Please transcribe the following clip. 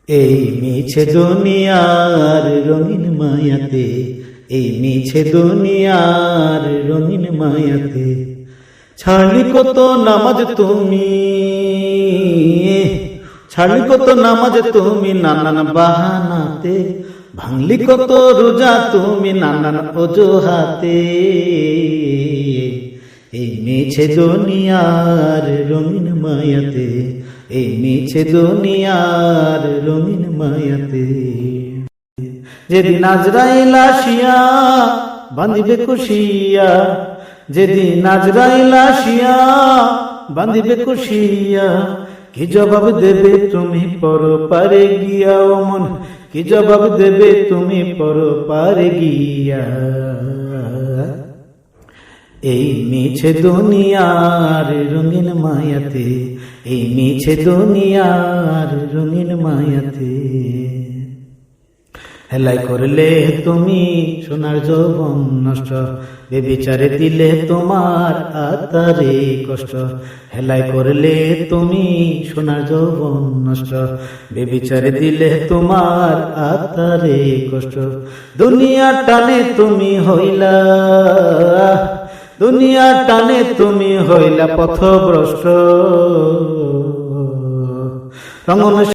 এই মিছে দুনিয়ার রঙিন মায়াতে, এই মিছে দুনিয়ার রঙিন মায়াতে ছাড়লি কত নামাজ তুমি, ছাড়লি কত নামাজ তুমি নানান বাহানাতে, ভাঙলি কত রোজা তুমি নানান অজুহাতে। এই মিছে দুনিয়ার রঙিন মায়াতে, এই মিছে দুনিয়ার রঙিন মায়াতে যেদিন আজরাইল আসিয়া বাঁধিবে কুশিয়া, যেদিন আজরাইল আসিয়া বাঁধিবে কুশিয়া, কি জবাব দেবে তুমি পরপারে গিয়া, ও মন কি জবাব দেবে তুমি পরপারে গিয়া। এই মিছে দুনিয়ার রঙিন মায়াতে, এই মিছে দুনিয়ার রঙিন মায়াতে হেলাই করলে তুমি সোনার যৌবন নষ্ট, বেবিচারে দিলে তোমার আত্মারে কষ্ট। হেলাই করলে তুমি সোনার যৌবন নষ্ট, বেবিচারে দিলে তোমার আত্মারে কষ্ট। দুনিয়া টানে তুমি হইলা, দুনিয়া টানে তুমি হইলা পথভ্রষ্ট। রঙন